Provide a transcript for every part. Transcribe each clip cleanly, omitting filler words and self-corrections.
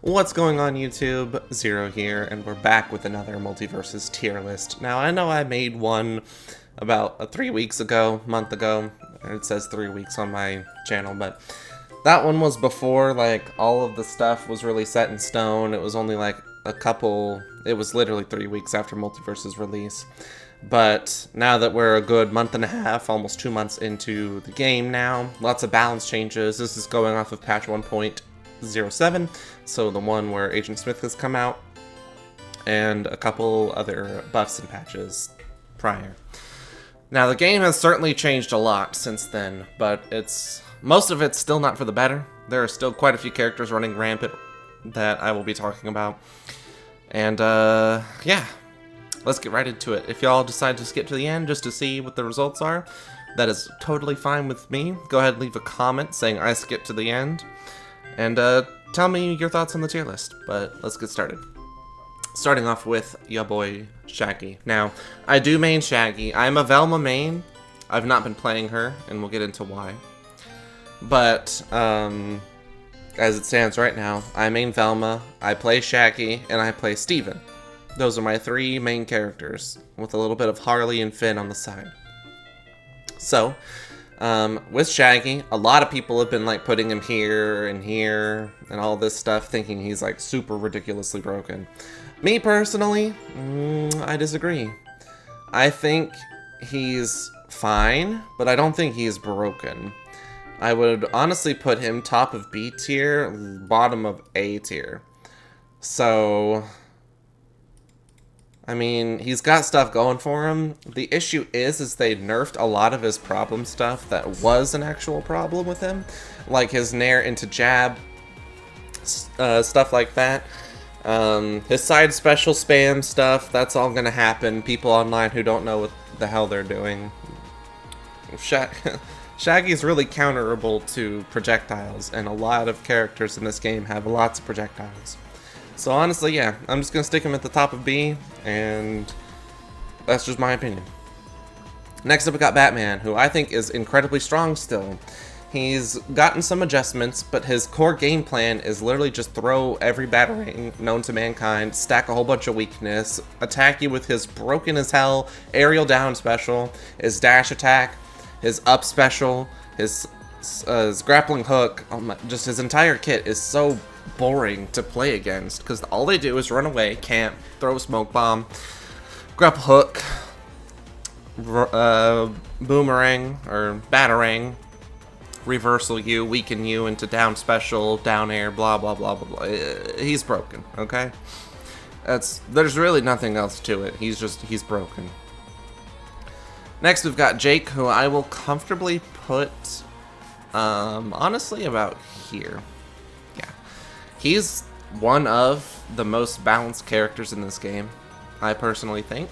What's going on YouTube? Zero here, and we're back with another Multiversus tier list. Now, I know I made one about 3 weeks ago, month ago. It says 3 weeks on my channel, but that one was before, like, all of the stuff was really set in stone. It was only, like, it was literally 3 weeks after Multiversus release. But now that we're a good month and a half, almost 2 months into the game now, lots of balance changes. This is going off of patch 1.07, so the one where Agent Smith has come out, and a couple other buffs and patches prior. Now, the game has certainly changed a lot since then, but most of it's still not for the better. There are still quite a few characters running rampant that I will be talking about. And, yeah. Let's get right into it. If y'all decide to skip to the end just to see what the results are, that is totally fine with me. Go ahead and leave a comment saying I skipped to the end. And tell me your thoughts on the tier list. But let's get started. Starting off with ya boy Shaggy. Now, I do main Shaggy. I'm a Velma main. I've not been playing her, and we'll get into why. But, as it stands right now, I main Velma, I play Shaggy, and I play Steven. Those are my three main characters, with a little bit of Harley and Finn on the side. So, with Shaggy, a lot of people have been like putting him here and all this stuff, thinking he's like super ridiculously broken. Me personally, I disagree. I think he's fine, but I don't think he's broken. I would honestly put him top of B tier, bottom of A tier. So, I mean, he's got stuff going for him. The issue is they nerfed a lot of his problem stuff that was an actual problem with him. Like his nair into jab, stuff like that. His side special spam stuff, that's all gonna happen. People online who don't know what the hell they're doing. Shaggy's really counterable to projectiles, and a lot of characters in this game have lots of projectiles. So honestly, yeah, I'm just going to stick him at the top of B, and that's just my opinion. Next up we got Batman, who I think is incredibly strong still. He's gotten some adjustments, but his core game plan is literally just throw every batarang known to mankind, stack a whole bunch of weakness, attack you with his broken as hell aerial down special, his dash attack, his up special, his grappling hook. Oh my, just his entire kit is so boring to play against, because all they do is run away, camp, throw a smoke bomb, grapple hook, boomerang, or batarang, reversal you, weaken you into down special, down air, blah blah blah blah blah. He's broken, okay? There's really nothing else to it. He's broken. Next we've got Jake, who I will comfortably put, honestly, about here. He's one of the most balanced characters in this game, I personally think.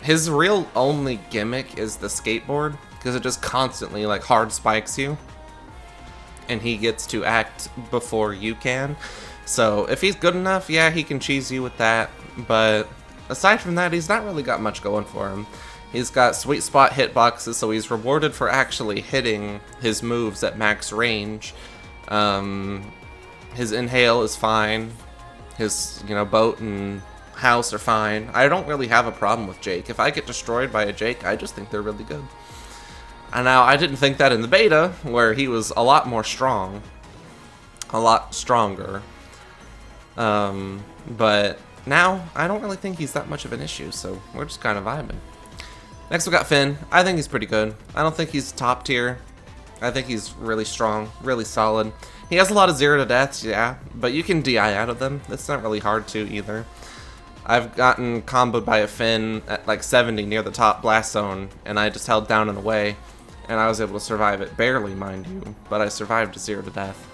His real only gimmick is the skateboard, because it just constantly like hard spikes you, and he gets to act before you can. So if he's good enough, yeah, he can cheese you with that, but aside from that, he's not really got much going for him. He's got sweet spot hitboxes, so he's rewarded for actually hitting his moves at max range. His inhale is fine. His, boat and house are fine. I don't really have a problem with Jake. If I get destroyed by a Jake, I just think they're really good. And now, I didn't think that in the beta, where he was a lot more strong. A lot stronger. But now, I don't really think he's that much of an issue, so we're just kind of vibing. Next we got Finn. I think he's pretty good. I don't think he's top tier. I think he's really strong, really solid. He has a lot of 0 to deaths, yeah, but you can DI out of them. It's not really hard to either. I've gotten comboed by a Finn at like 70 near the top blast zone, and I just held down and away, and I was able to survive it, barely, mind you, but I survived 0 to death.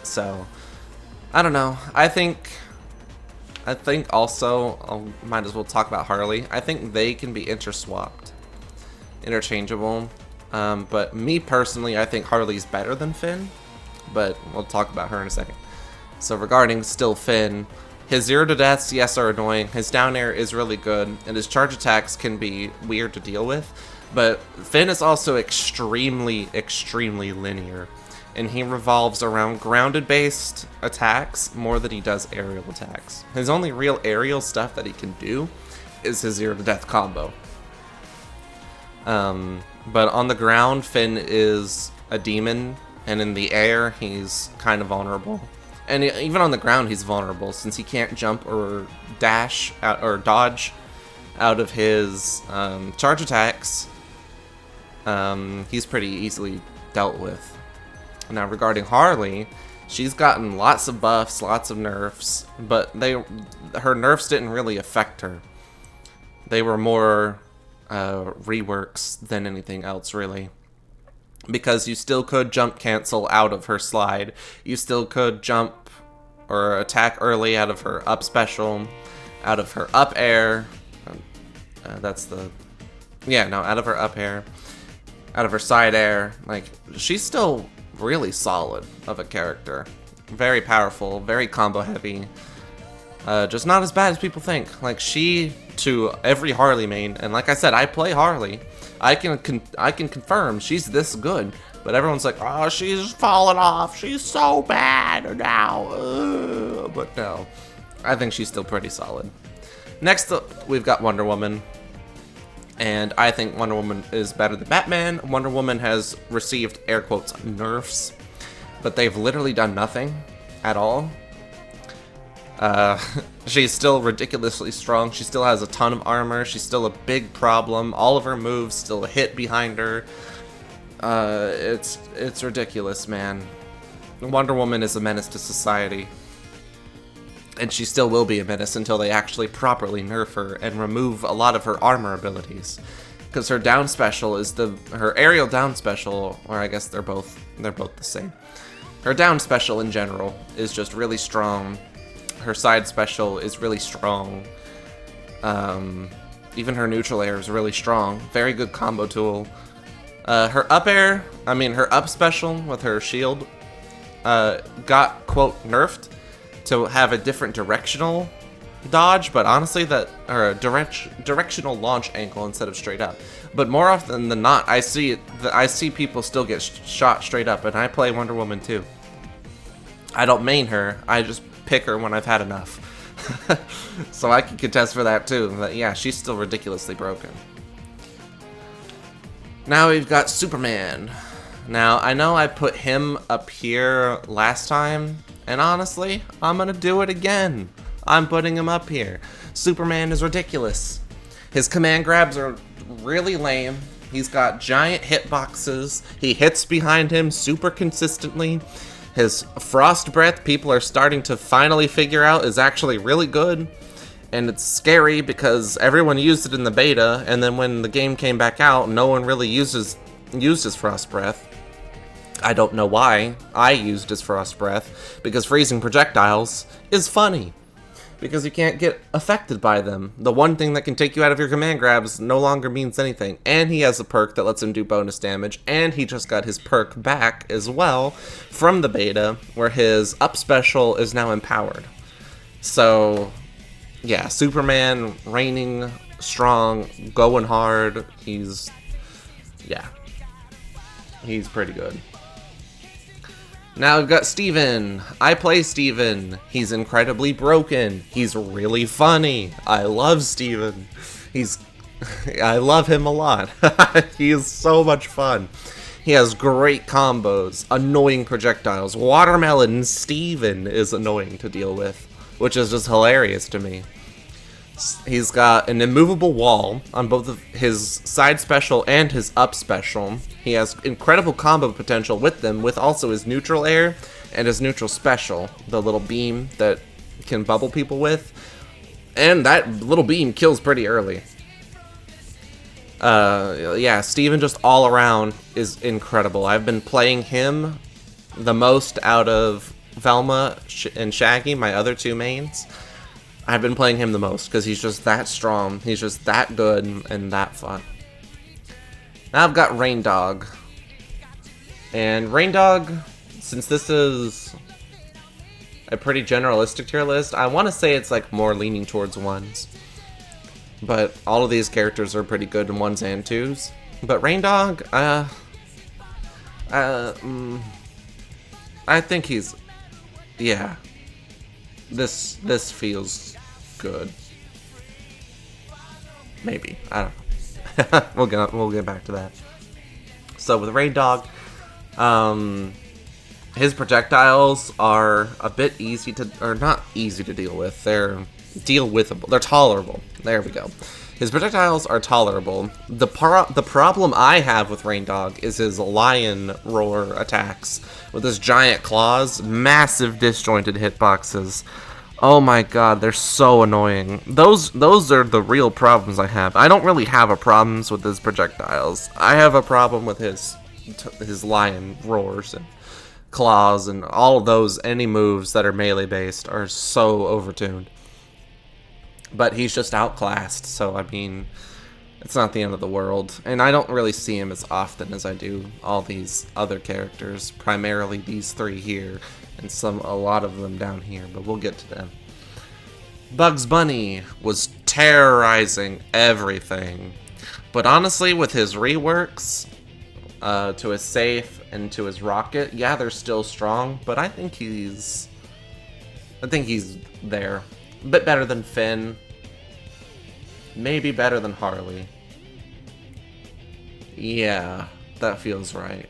So, I don't know. I think also, I might as well talk about Harley. I think they can be interswapped, interchangeable. But me personally, I think Harley's better than Finn, but we'll talk about her in a second. So regarding still Finn, his 0 to deaths, yes, are annoying. His down air is really good, and his charge attacks can be weird to deal with. But Finn is also extremely, extremely linear. and he revolves around grounded-based attacks more than he does aerial attacks. His only real aerial stuff that he can do is his zero to death combo. But on the ground, Finn is a demon, and in the air, he's kind of vulnerable. And even on the ground, he's vulnerable, since he can't jump or dash out, or dodge out of his charge attacks. He's pretty easily dealt with. Now, regarding Harley, she's gotten lots of buffs, lots of nerfs, but her nerfs didn't really affect her. They were more reworks than anything else, really. Because you still could jump cancel out of her slide. You still could jump or attack early out of her up special, out of her up air. Out of her up air, out of her side air. Like, she's still really solid of a character. Very powerful, very combo heavy. Just not as bad as people think. Like, she, to every Harley main, and like I said, I play Harley, I can confirm she's this good. But everyone's like, oh, she's fallen off. She's so bad now. But no, I think she's still pretty solid. Next up, we've got Wonder Woman. And I think Wonder Woman is better than Batman. Wonder Woman has received, air quotes, nerfs. But they've literally done nothing at all. She's still ridiculously strong. She still has a ton of armor. She's still a big problem. All of her moves still hit behind her. It's ridiculous, man. Wonder Woman is a menace to society. And she still will be a menace until they actually properly nerf her and remove a lot of her armor abilities. Because her down special is her aerial down special, or I guess they're both the same. Her down special in general is just really strong. Her side special is really strong. Even her neutral air is really strong. Very good combo tool. Her up air, her up special with her shield, got, quote, nerfed to have a different directional dodge, but honestly, directional launch angle instead of straight up. But more often than not, I see people still get shot straight up, and I play Wonder Woman too. I don't main her, I just pick her when I've had enough. So I can contest for that too, but yeah, she's still ridiculously broken. Now we've got Superman. Now, I know I put him up here last time, and honestly, I'm gonna do it again. I'm putting him up here. Superman is ridiculous. His command grabs are really lame. He's got giant hitboxes. He hits behind him super consistently. His frost breath, people are starting to finally figure out, is actually really good. And it's scary because everyone used it in the beta, and then when the game came back out, no one really used his frost breath. I don't know why I used his frost breath, because freezing projectiles is funny. Because you can't get affected by them. The one thing that can take you out of your command grabs no longer means anything. And he has a perk that lets him do bonus damage, and he just got his perk back as well from the beta, where his up special is now empowered. So yeah, Superman, reigning strong, going hard. He's pretty good. Now we've got Steven. I play Steven. He's incredibly broken. He's really funny. I love Steven. I love him a lot. He is so much fun. He has great combos, annoying projectiles. Watermelon Steven is annoying to deal with, which is just hilarious to me. He's got an immovable wall on both of his side special and his up special. He has incredible combo potential with them, with also his neutral air and his neutral special, the little beam that can bubble people with. And that little beam kills pretty early. Yeah, Steven just all around is incredible. I've been playing him the most out of Velma and Shaggy, my other two mains. I've been playing him the most because he's just that strong. He's just that good and that fun. Now I've got Rain Dog. And Rain Dog, since this is a pretty generalistic tier list, I want to say it's like more leaning towards ones. But all of these characters are pretty good in ones and twos. But Rain Dog, I think he's, yeah. This feels good. Maybe, I don't know. we'll get back to that. So with Raid Dog, his projectiles are a bit easy to, or not easy to deal with. They're tolerable. There we go. His projectiles are tolerable. The problem I have with Rain Dog is his lion roar attacks with his giant claws, massive disjointed hitboxes. Oh my god, they're so annoying. Those are the real problems I have. I don't really have a problems with his projectiles. I have a problem with his lion roars and claws and all of those. Any moves that are melee based are so overtuned. But he's just outclassed, so I mean, it's not the end of the world. And I don't really see him as often as I do all these other characters, primarily these three here, and a lot of them down here, but we'll get to them. Bugs Bunny was terrorizing everything. But honestly, with his reworks, to his safe and to his rocket, yeah, they're still strong, but I think he's there. A bit better than Finn. Maybe better than Harley. Yeah, that feels right.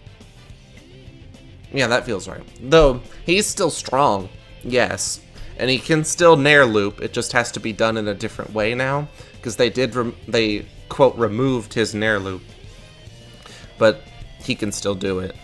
Yeah, that feels right. Though, he's still strong. Yes. And he can still nair loop. It just has to be done in a different way now. Because they quote, removed his nair loop. But he can still do it.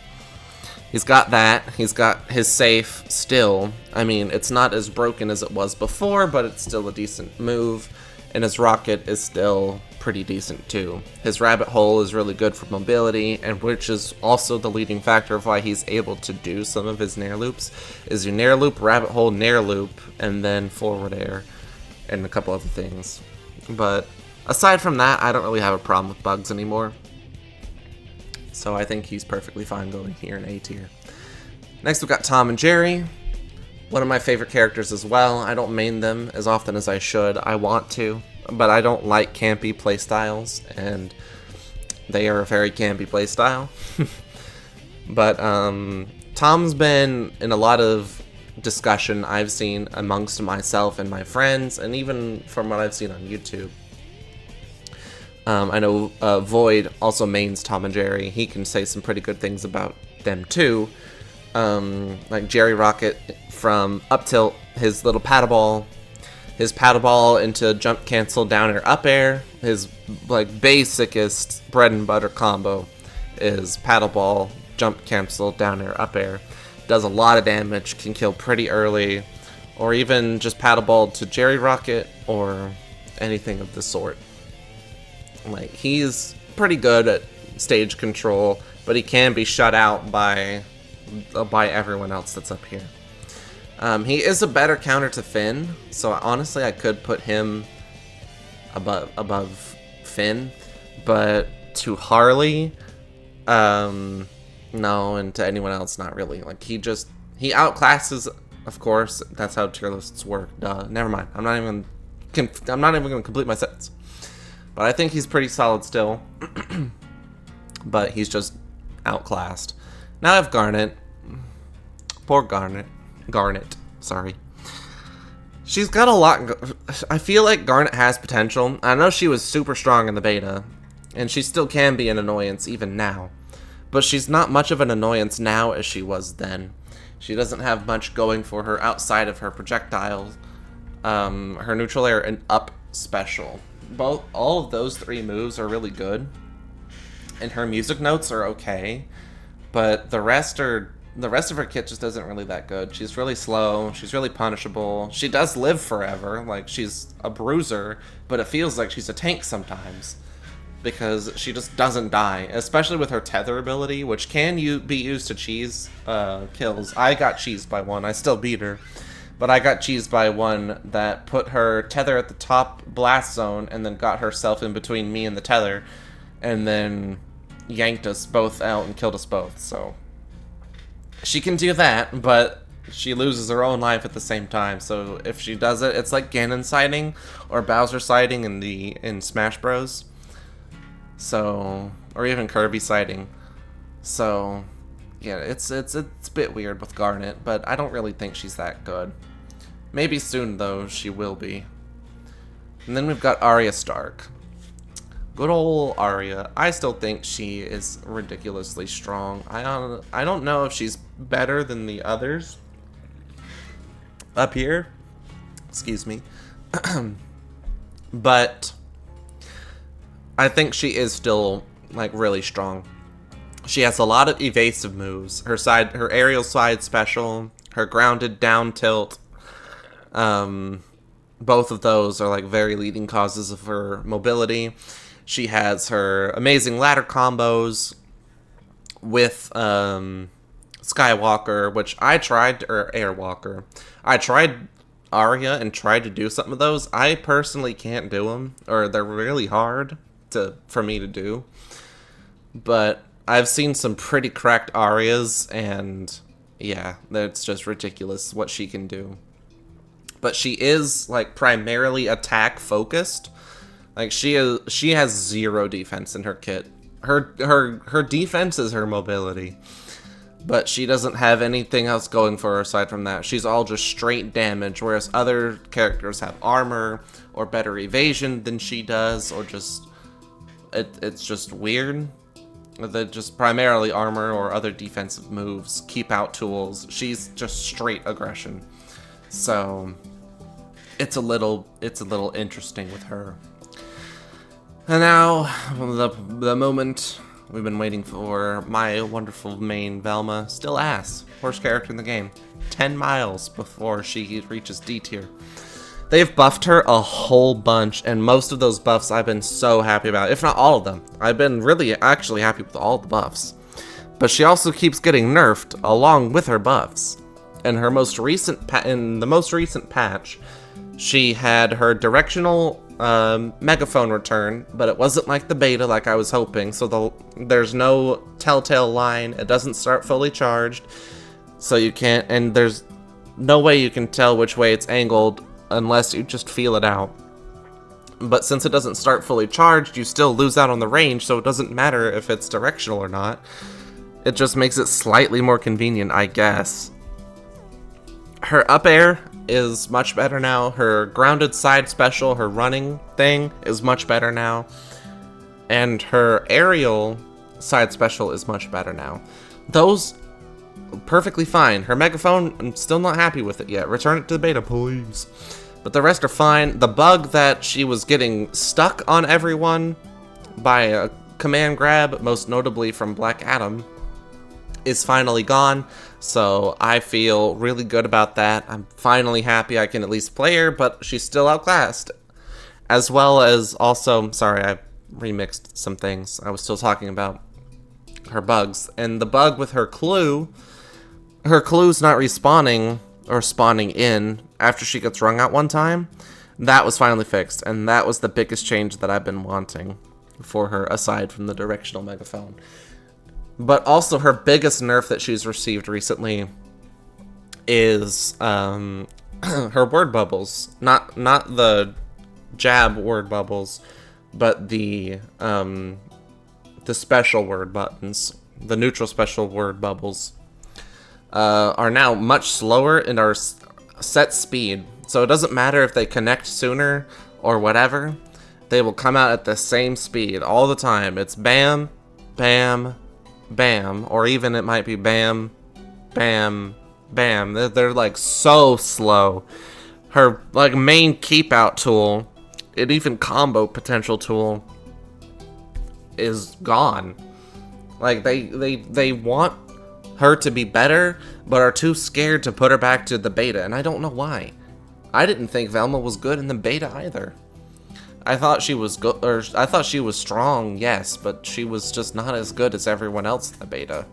He's got that. He's got his safe still. I mean, it's not as broken as it was before, but it's still a decent move. And his rocket is still pretty decent too. His rabbit hole is really good for mobility, and which is also the leading factor of why he's able to do some of his nair loops. Is you nair loop, rabbit hole, nair loop, and then forward air, and a couple other things. But aside from that, I don't really have a problem with Bugs anymore. So I think he's perfectly fine going here in A tier. Next we've got Tom and Jerry. One of my favorite characters as well. I don't main them as often as I should. I want to, but I don't like campy playstyles, and they are a very campy playstyle. But Tom's been in a lot of discussion I've seen amongst myself and my friends, and even from what I've seen on YouTube. I know Void also mains Tom and Jerry. He can say some pretty good things about them too. Like Jerry Rocket from up tilt, his little paddle ball into jump cancel down air up air. His like basicest bread and butter combo is paddle ball jump cancel down air up air. Does a lot of damage, can kill pretty early, or even just paddle ball to Jerry Rocket or anything of the sort. Like, he's pretty good at stage control, but he can be shut out by everyone else that's up here. He is a better counter to Finn, so honestly I could put him above Finn, but to Harley, no, and to anyone else, not really. Like, he outclasses, of course. That's how tier lists work. Duh. Never mind. I'm not even gonna complete my sentence. But I think he's pretty solid still. But he's just outclassed. Now I have Garnet. Poor Garnet. Sorry. She's got a lot. I feel like Garnet has potential. I know she was super strong in the beta, and she still can be an annoyance even now. But she's not much of an annoyance now as she was then. She doesn't have much going for her outside of her projectiles, her neutral air, and up special. All of those three moves are really good, and her music notes are okay, but the rest of her kit just isn't really that good. She's really slow. She's really punishable. She does live forever. Like, she's a bruiser, but it feels like she's a tank sometimes, because she just doesn't die, especially with her tether ability, which can be used to cheese kills. I got cheesed by one. I still beat her, but I got cheesed by one that put her tether at the top blast zone and then got herself in between me and the tether, and then yanked us both out and killed us both. So she can do that, but she loses her own life at the same time. So if she does it, it's like Ganon sighting or Bowser sighting in Smash Bros. So, or even Kirby sighting. So yeah, it's a bit weird with Garnet, but I don't really think she's that good. Maybe soon, though, she will be. And then we've got Aria Stark. Good old Aria. I still think she is ridiculously strong. I don't know if she's better than the others up here. Excuse me. But I think she is still, like, really strong. She has a lot of evasive moves. Her aerial side special, her grounded down tilt. Both of those are, like, very leading causes of her mobility. She has her amazing ladder combos with Skywalker, which I tried, or Airwalker. I tried Aria and tried to do some of those. I personally can't do them, or they're really hard for me to do. But I've seen some pretty cracked Arias, and yeah, that's just ridiculous what she can do. But she is, like, primarily attack focused. Like, she has zero defense in her kit. Her defense is her mobility. But she doesn't have anything else going for her aside from that. She's all just straight damage, whereas other characters have armor or better evasion than she does, or just it's just weird. They're just primarily armor or other defensive moves, keep out tools. She's just straight aggression. So it's a little interesting with her. And now, the moment we've been waiting for, my wonderful main Velma, still ass, worst character in the game, 10 miles before she reaches D tier. They've buffed her a whole bunch, and most of those buffs I've been so happy about, if not all of them. I've been really actually happy with all the buffs. But she also keeps getting nerfed along with her buffs. In her most recent in the most recent patch, she had her directional megaphone return, but it wasn't like the beta like I was hoping, so there's no telltale line, it doesn't start fully charged, so you can't, and there's no way you can tell which way it's angled unless you just feel it out. But since it doesn't start fully charged, you still lose out on the range, so it doesn't matter if it's directional or not. It just makes it slightly more convenient, I guess. Her up air is much better now. Her grounded side special, her running thing, is much better now. And her aerial side special is much better now. Those, perfectly fine. Her megaphone, I'm still not happy with it yet. Return it to the beta, please. But the rest are fine. The bug that she was getting stuck on everyone by a command grab, most notably from Black Adam, is finally gone. So I feel really good about that. I'm finally happy I can at least play her, but she's still outclassed. As well as also, sorry, I remixed some things. I was still talking about her bugs. And the bug with her clue's not respawning or spawning in after she gets wrung out one time. That was finally fixed, and that was the biggest change that I've been wanting for her, aside from the directional megaphone. But also her biggest nerf that she's received recently is her word bubbles. Not the jab word bubbles, but the special word buttons, the neutral special word bubbles, are now much slower and are set speed. So it doesn't matter if they connect sooner or whatever. They will come out at the same speed all the time. It's bam, bam, bam, or even it might be bam, bam, bam. They're like so slow. Her like main keep out tool, and even combo potential tool, is gone. Like they want her to be better, but are too scared to put her back to the beta, and I don't know why. I didn't think Velma was good in the beta either. I thought she was good, or I thought she was strong, yes, but she was just not as good as everyone else in the beta.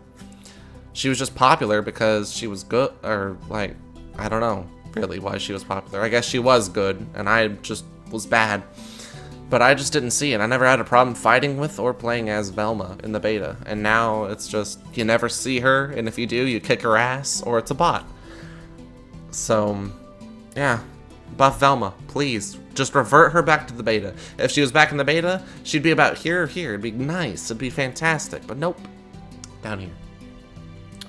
She was just popular because she was good, or like, I don't know really why she was popular. I guess she was good, and I just was bad. But I just didn't see it. I never had a problem fighting with or playing as Velma in the beta. And now it's just, you never see her, and if you do, you kick her ass, or it's a bot. So, yeah. Buff Velma, please. Just revert her back to the beta. If she was back in the beta, she'd be about here or here. It'd be nice. It'd be fantastic. But nope. Down here.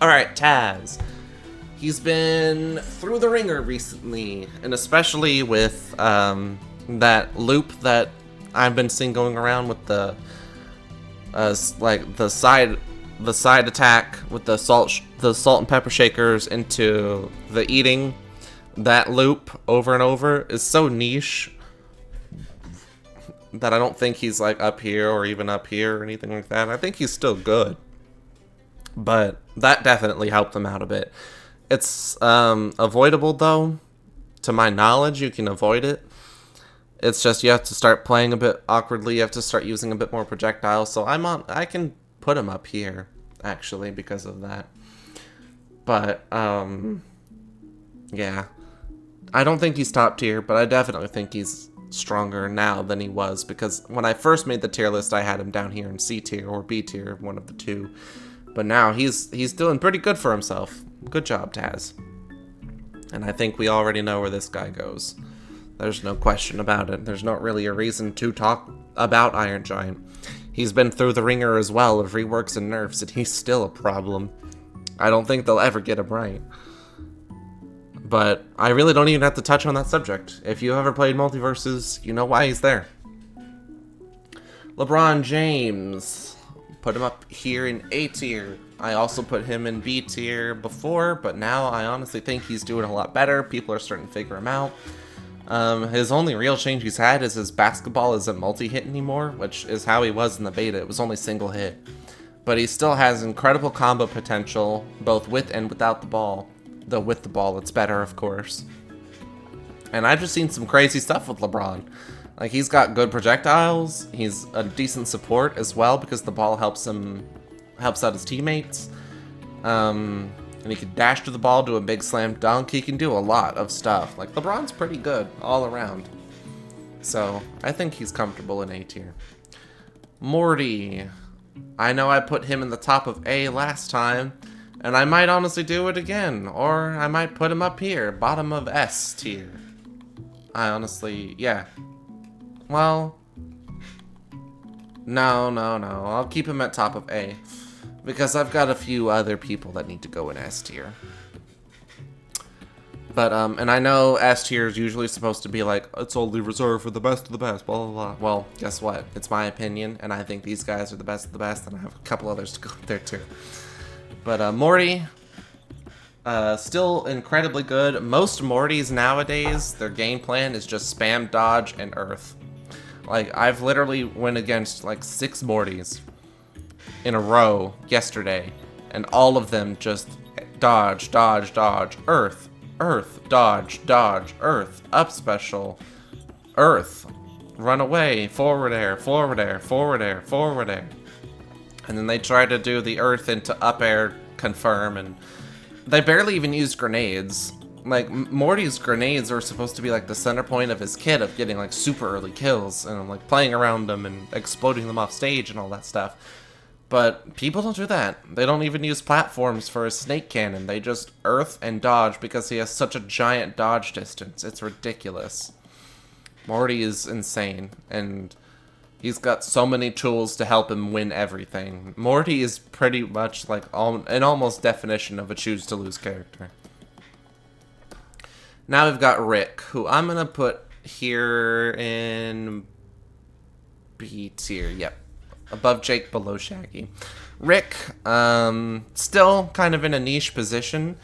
Alright, Taz. He's been through the ringer recently, and especially with that loop that I've been seeing going around with the like the side attack with the salt and pepper shakers into the eating. That loop over and over is so niche that I don't think he's like up here or even up here or anything like that. I think he's still good, but that definitely helped him out a bit. It's avoidable though. To my knowledge, you can avoid it. It's just you have to start playing a bit awkwardly. You have to start using a bit more projectiles. So I can put him up here actually because of that. But yeah, I don't think he's top tier, but I definitely think he's stronger now than he was, because when I first made the tier list, I had him down here in C tier or B tier, one of the two. But now he's doing pretty good for himself. Good job, Taz. And I think we already know where this guy goes. There's no question about it. There's not really a reason to talk about Iron Giant. He's been through the ringer as well of reworks and nerfs, and he's still a problem. I don't think they'll ever get him right. But I really don't even have to touch on that subject. If you ever played Multiversus, you know why he's there. LeBron James. Put him up here in A tier. I also put him in B tier before, but now I honestly think he's doing a lot better. People are starting to figure him out. His only real change he's had is his basketball isn't multi-hit anymore, which is how he was in the beta. It was only single hit. But he still has incredible combo potential, both with and without the ball. Though with the ball, it's better, of course. And I've just seen some crazy stuff with LeBron. Like, he's got good projectiles. He's a decent support as well, because the ball helps out his teammates. And he can dash to the ball, do a big slam dunk. He can do a lot of stuff. Like, LeBron's pretty good all around. So, I think he's comfortable in A tier. Morty. I know I put him in the top of A last time, and I might honestly do it again. Or I might put him up here, bottom of S tier. I honestly, yeah. Well, no. I'll keep him at top of A, because I've got a few other people that need to go in S tier. But, and I know S tier is usually supposed to be like, it's only reserved for the best of the best, blah, blah, blah. Well, guess what? It's my opinion, and I think these guys are the best of the best, and I have a couple others to go up there too. But, Morty, still incredibly good. Most Mortys nowadays, their game plan is just spam, dodge, and earth. Like, I've literally went against, like, 6 Mortys in a row yesterday, and all of them just dodge, dodge, dodge, earth, earth, dodge, dodge, earth, up special, earth, run away, forward air, forward air, forward air, forward air. And then they try to do the earth into up air confirm, and they barely even use grenades. Like, Morty's grenades are supposed to be like the center point of his kit of getting like super early kills and like playing around them and exploding them off stage and all that stuff. But people don't do that. They don't even use platforms for his snake cannon. They just earth and dodge because he has such a giant dodge distance. It's ridiculous. Morty is insane, and he's got so many tools to help him win everything. Morty is pretty much like an almost definition of a choose to lose character. Now we've got Rick, who I'm going to put here in B tier. Yep. Above Jake, below Shaggy. Rick, still kind of in a niche position.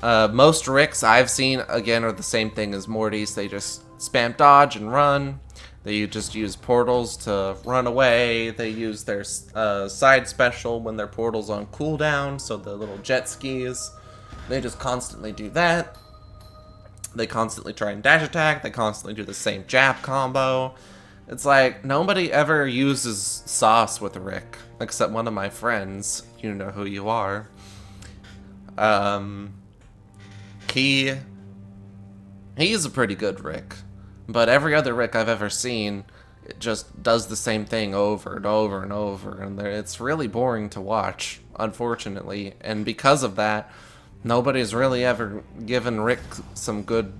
Most Ricks I've seen, again, are the same thing as Morty's. They just spam dodge and run. They just use portals to run away. They use their side special when their portal's on cooldown, so the little jet skis. They just constantly do that. They constantly try and dash attack. They constantly do the same jab combo. It's like, nobody ever uses sauce with Rick, except one of my friends. You know who you are. He's a pretty good Rick. But every other Rick I've ever seen, it just does the same thing over and over and over. And it's really boring to watch, unfortunately. And because of that, nobody's really ever given Rick some good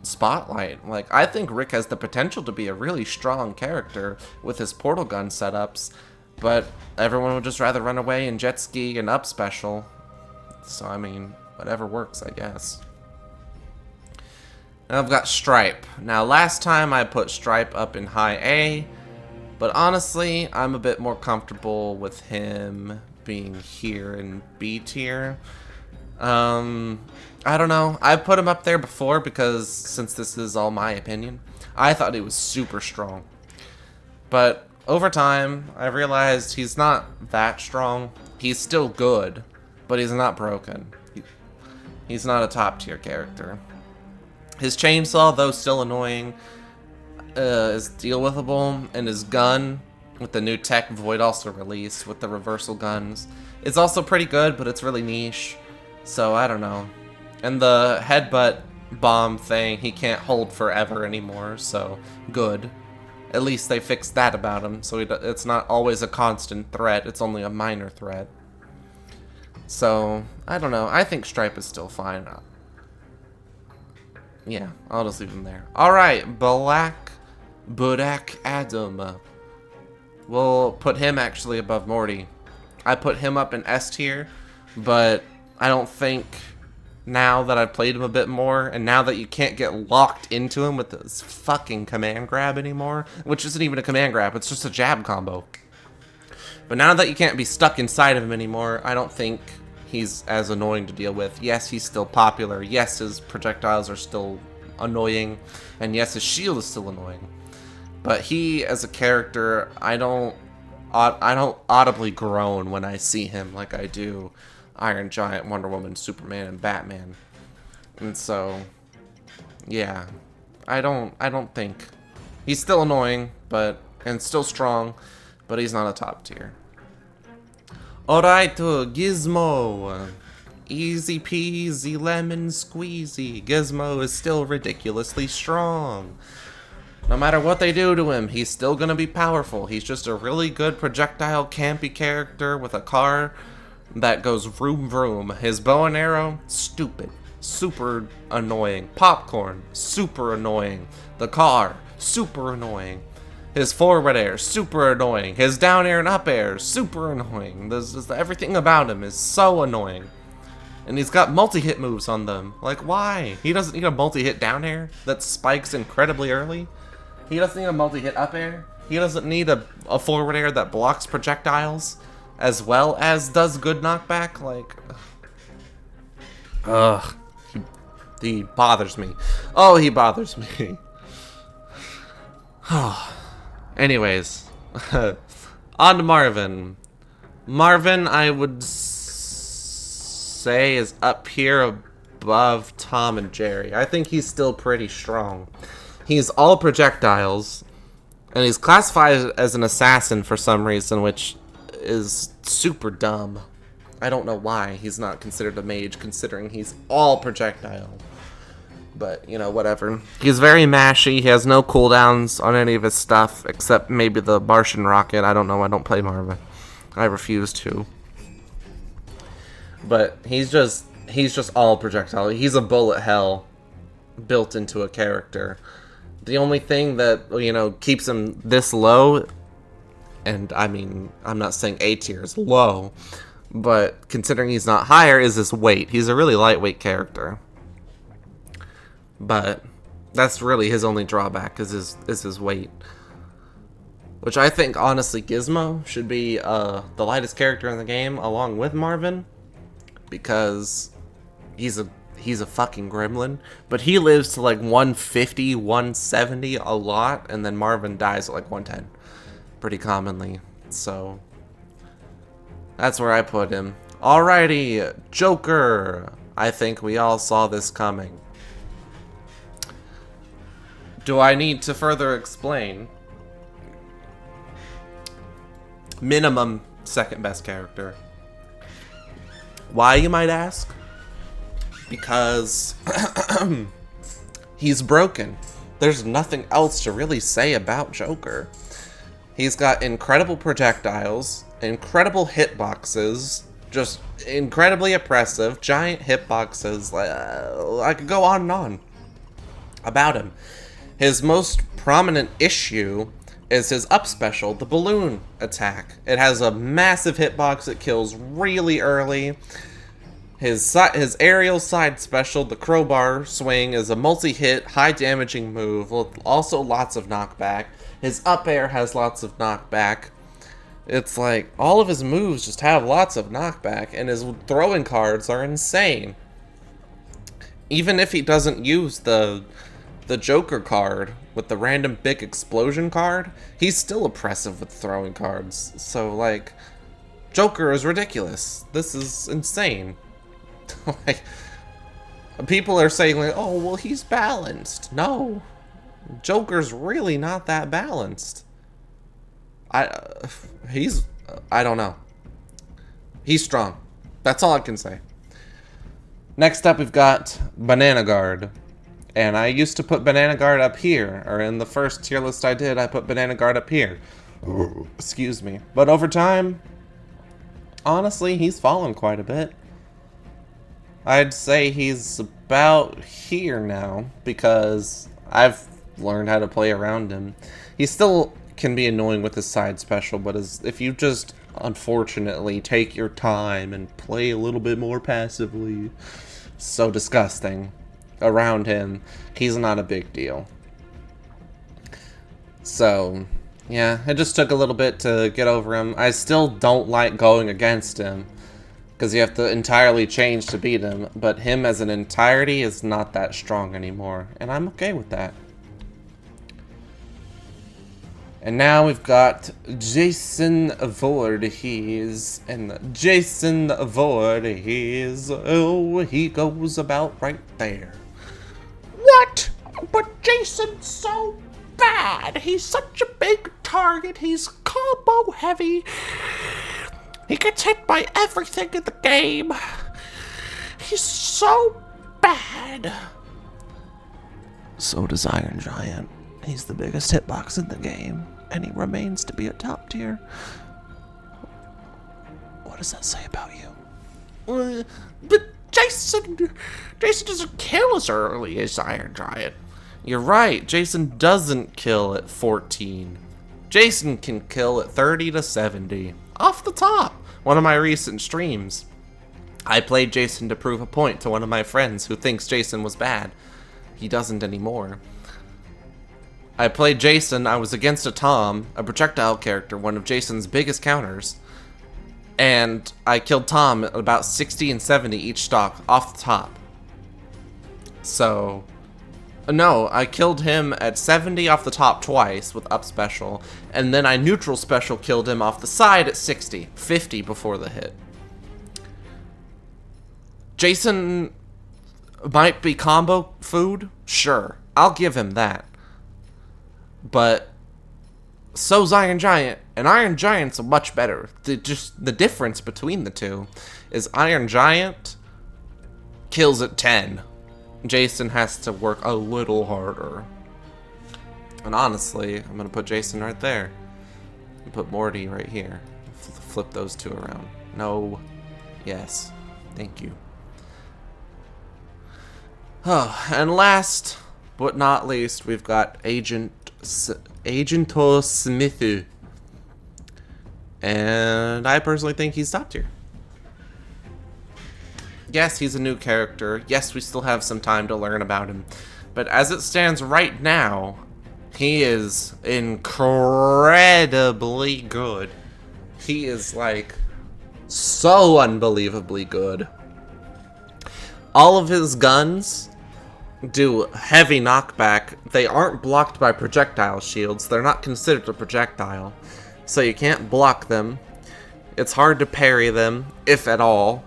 spotlight. Like, I think Rick has the potential to be a really strong character with his portal gun setups, but everyone would just rather run away and jet ski and up special. So, I mean, whatever works, I guess. And I've got Stripe. Now, last time I put Stripe up in high A, but honestly, I'm a bit more comfortable with him being here in B tier. I don't know. I put him up there before because, since this is all my opinion, I thought he was super strong. But over time, I realized he's not that strong. He's still good, but he's not broken. He's not a top tier character. His chainsaw, though still annoying, is deal-withable, and his gun, with the new tech Void also released, with the reversal guns, it's also pretty good, but it's really niche. So, I don't know. And the headbutt bomb thing, he can't hold forever anymore, so good. At least they fixed that about him, so it's not always a constant threat, it's only a minor threat. So, I don't know. I think Stripe is still fine. Yeah, I'll just leave him there. Alright, Black Budak Adam. We'll put him actually above Morty. I put him up in S tier, but I don't think now that I've played him a bit more, and now that you can't get locked into him with this fucking command grab anymore, which isn't even a command grab, it's just a jab combo. But now that you can't be stuck inside of him anymore, I don't think he's as annoying to deal with. Yes, he's still popular. Yes, his projectiles are still annoying. And yes, his shield is still annoying. But he, as a character, I don't audibly groan when I see him like I do Iron Giant, Wonder Woman, Superman, and Batman. And so, yeah, I don't think he's still annoying, and still strong, but he's not a top tier. Alright, Gizmo. Easy peasy lemon squeezy. Gizmo is still ridiculously strong. No matter what they do to him, he's still gonna be powerful. He's just a really good projectile campy character with a car that goes vroom vroom. His bow and arrow, stupid. Super annoying. Popcorn, super annoying. The car, super annoying. His forward air, super annoying. His down air and up air, super annoying. Everything about him is so annoying. And he's got multi-hit moves on them. Like, why? He doesn't need a multi-hit down air that spikes incredibly early. He doesn't need a multi-hit up air. He doesn't need a forward air that blocks projectiles, as well as does good knockback. Like, ugh. He bothers me. Oh, he bothers me. Anyways, on to Marvin. Marvin, I would say, is up here above Tom and Jerry. I think he's still pretty strong. He's all projectiles, and he's classified as an assassin for some reason, which is super dumb. I don't know why he's not considered a mage, considering he's all projectile. But, you know, whatever. He's very mashy. He has no cooldowns on any of his stuff, except maybe the Martian rocket. I don't know. I don't play Marvin. I refuse to. But he's just all projectile. He's a bullet hell built into a character. The only thing that, you know, keeps him this low, and I mean, I'm not saying A tier is low, but considering he's not higher, is his weight. He's a really lightweight character. But that's really his only drawback is his weight. Which I think, honestly, Gizmo should be the lightest character in the game, along with Marvin, because he's a fucking gremlin. But he lives to like 150, 170 a lot, and then Marvin dies at like 110 pretty commonly. So that's where I put him. Alrighty, Joker. I think we all saw this coming. Do I need to further explain? Minimum second best character. Why, you might ask? Because he's broken. There's nothing else to really say about Joker. He's got incredible projectiles, incredible hitboxes, just incredibly oppressive, giant hitboxes. I could go on and on about him. His most prominent issue is his up special, the balloon attack. It has a massive hitbox that kills really early, His aerial side special, the crowbar swing, is a multi-hit, high-damaging move with also lots of knockback. His up air has lots of knockback. It's like, all of his moves just have lots of knockback, and his throwing cards are insane. Even if he doesn't use the Joker card with the random big explosion card, he's still oppressive with throwing cards. So, like, Joker is ridiculous. This is insane. Like, people are saying, like, oh, well, he's balanced. No. Joker's really not that balanced. I don't know. He's strong. That's all I can say. Next up, we've got Banana Guard. And I used to put Banana Guard up here. Or in the first tier list I did, I put Banana Guard up here. Excuse me. But over time, honestly, he's fallen quite a bit. I'd say he's about here now, because I've learned how to play around him. He still can be annoying with his side special, but if you just, unfortunately, take your time and play a little bit more passively, so disgusting, around him, he's not a big deal. So, yeah, it just took a little bit to get over him. I still don't like going against him, because you have to entirely change to beat him, but him as an entirety is not that strong anymore, and I'm okay with that. And now we've got Jason Voorhees, and Jason Voorhees, oh, he goes about right there. What? But Jason's so bad. He's such a big target. He's combo heavy. He gets hit by everything in the game. He's so bad. So does Iron Giant. He's the biggest hitbox in the game, and he remains to be a top tier. What does that say about you? But Jason doesn't kill as early as Iron Giant. You're right, Jason doesn't kill at 14. Jason can kill at 30 to 70. Off the top. One of my recent streams, I played Jason to prove a point to one of my friends who thinks Jason was bad. He doesn't anymore. I played Jason, I was against a Tom, a projectile character, one of Jason's biggest counters, and I killed Tom at about 60 and 70 each stock, off the top. So, no, I killed him at 70 off the top twice with up special, and then I neutral special killed him off the side at 60, 50 before the hit. Jason might be combo food, sure, I'll give him that. But so's Iron Giant, and Iron Giant's much better. The difference between the two is Iron Giant kills at 10. Jason has to work a little harder. And honestly, I'm gonna put Jason right there. And put Morty right here. Flip those two around. No. Yes. Thank you. Oh, and last but not least, we've got Agento Smithu. And I personally think he's top tier. Yes, he's a new character. Yes, we still have some time to learn about him. But as it stands right now, he is incredibly good. He is, like, so unbelievably good. All of his guns do heavy knockback. They aren't blocked by projectile shields. They're not considered a projectile. So you can't block them. It's hard to parry them, if at all.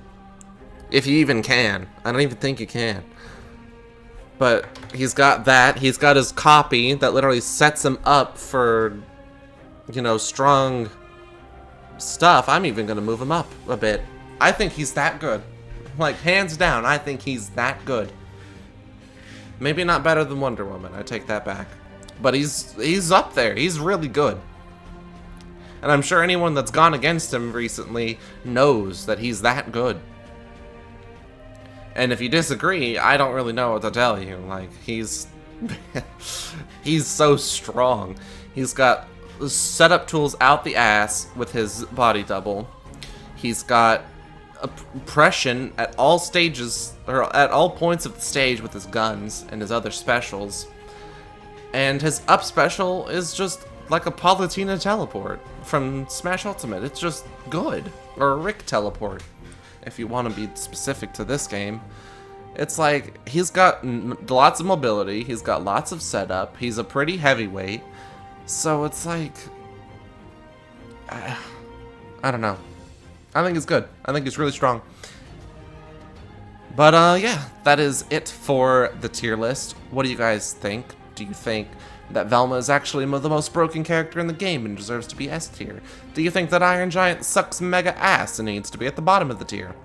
If you even can. I don't even think you can. But he's got that. He's got his copy that literally sets him up for, you know, strong stuff. I'm even going to move him up a bit. I think he's that good. Like, hands down, I think he's that good. Maybe not better than Wonder Woman. I take that back. But he's up there. He's really good. And I'm sure anyone that's gone against him recently knows that he's that good. And if you disagree, I don't really know what to tell you. Like, he's so strong. He's got setup tools out the ass with his body double. He's got oppression at all stages, or at all points of the stage with his guns and his other specials. And his up special is just like a Palutena teleport from Smash Ultimate. It's just good. Or a Rick teleport, if you want to be specific to this game. It's like, he's got lots of mobility, he's got lots of setup, he's a pretty heavyweight. So it's like, I don't know. I think it's good. I think it's really strong. But yeah, that is it for the tier list. What do you guys think? Do you think that Velma is actually the most broken character in the game and deserves to be S tier? Do you think that Iron Giant sucks mega ass and needs to be at the bottom of the tier?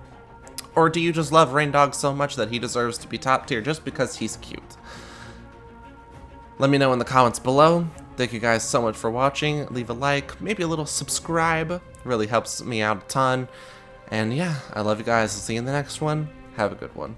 Or do you just love Rain Dog so much that he deserves to be top tier just because he's cute? Let me know in the comments below. Thank you guys so much for watching. Leave a like, maybe a little subscribe. It really helps me out a ton. And yeah, I love you guys. I'll see you in the next one. Have a good one.